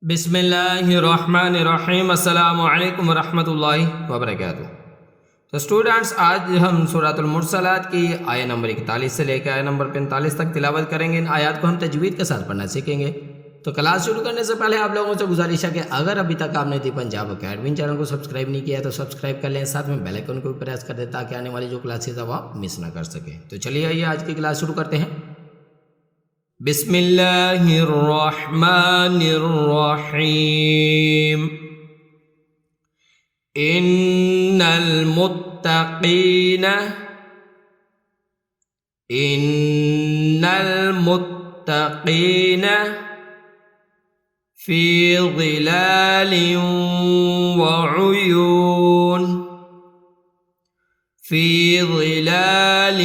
بسم اللہ الرحمن الرحیم۔ السلام علیکم ورحمۃ اللہ وبرکاتہ۔ تو اسٹوڈنٹس، آج ہم سورۃ المرسلات کی آیت نمبر 41 سے لے کے آیت نمبر 45 تک تلاوت کریں گے۔ ان آیات کو ہم تجوید کے ساتھ پڑھنا سیکھیں گے۔ تو کلاس شروع کرنے سے پہلے آپ لوگوں سے گزارش ہے کہ اگر ابھی تک آپ نے دی پنجاب اکیڈمی چینل کو سبسکرائب نہیں کیا تو سبسکرائب کر لیں، ساتھ میں بیل آئیکن کو بھی پریس کر دیں تاکہ آنے والی جو کلاسز ہیں وہ آپ مس نہ کر سکیں۔ تو چلیے آئیے آج کی کلاس شروع کرتے ہیں۔ بسم اللہ الرحمن الرحیم۔ ان المتقین فی ظلال وعیون، فی ظلال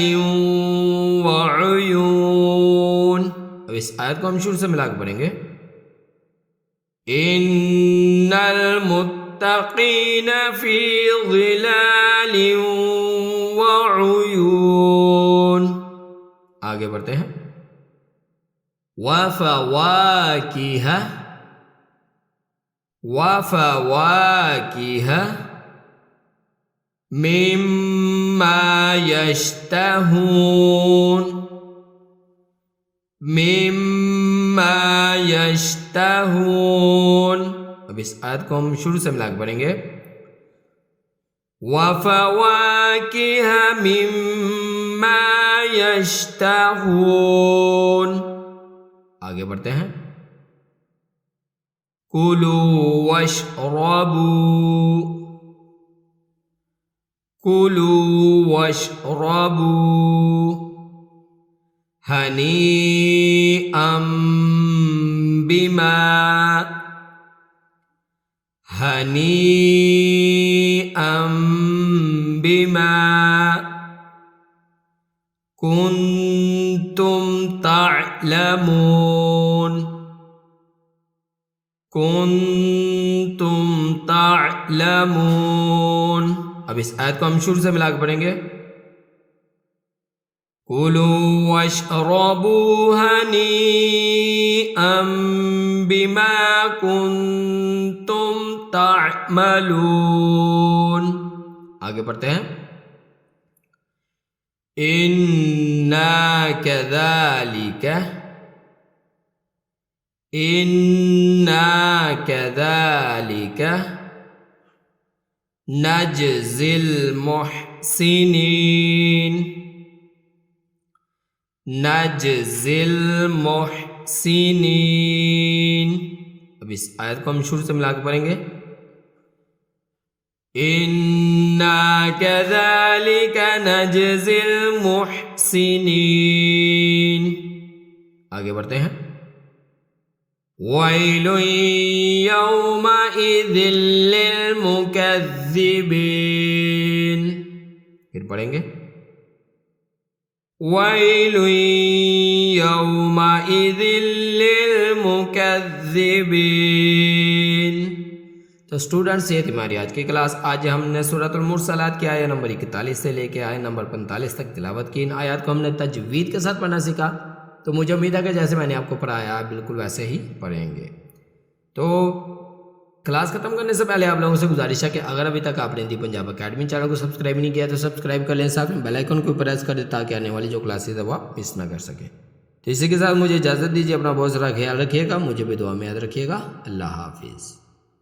وعیون۔ اب اس آیت کو ہم شروع سے ملا کے پڑھیں گے۔ ان المتقین فی ظلال وعیون۔ آگے بڑھتے ہیں۔ وفواکہ، وفواکہ مما یشتہون، مما یشتہون۔ اب اس آیت کو ہم شروع سے ملا کے پڑھیں گے۔ وفواکہ مما یشتہون۔ آگے بڑھتے ہیں۔ کلوا واشربوا، کلوا واشربوا ہنیئا بما، ہنیئا بما کنتم تعلمون، کنتم تعلمون۔ اب اس آیت کو ہم شروع سے ملا کے پڑھیں گے۔ کلوا واشربوا ہنیئا بما کنتم تعملون۔ آگے پڑھتے ہیں۔ انا کذالک، انا کذالک نجزی المحسنین، نجزی المحسنین۔ اب اس آیت کو ہم شروع سے ملا کے پڑھیں گے۔ انا کذالک نجزی المحسنین۔ آگے بڑھتے ہیں۔ ویل یومئذ للمکذبین۔ پھر پڑھیں گے۔ ویل یومئذ للمکذبین۔ تو اسٹوڈنٹس، یہ تھی ہماری آج کی کلاس۔ آج ہم نے سورۃ المرسلات کی آیت نمبر 41 سے لے کے آیت نمبر 45 تک تلاوت کی۔ ان آیات کو ہم نے تجوید کے ساتھ پڑھنا سیکھا۔ تو مجھے امید ہے کہ جیسے میں نے آپ کو پڑھایا بالکل ویسے ہی پڑھیں گے۔ تو کلاس ختم کرنے سے پہلے آپ لوگوں سے گزارش ہے کہ اگر ابھی تک آپ نے دی پنجاب اکیڈمی چینل کو سبسکرائب نہیں کیا تو سبسکرائب کر لیں، ساتھ میں بیل آئیکن کو پریس کر دیں تاکہ آنے والی جو کلاسز ہے وہ مس نہ کر سکیں۔ تو اسی کے ساتھ مجھے اجازت دیجیے، اپنا بہت سارا خیال رکھیے گا، مجھے بھی دعا میں یاد رکھیے گا۔ اللہ حافظ۔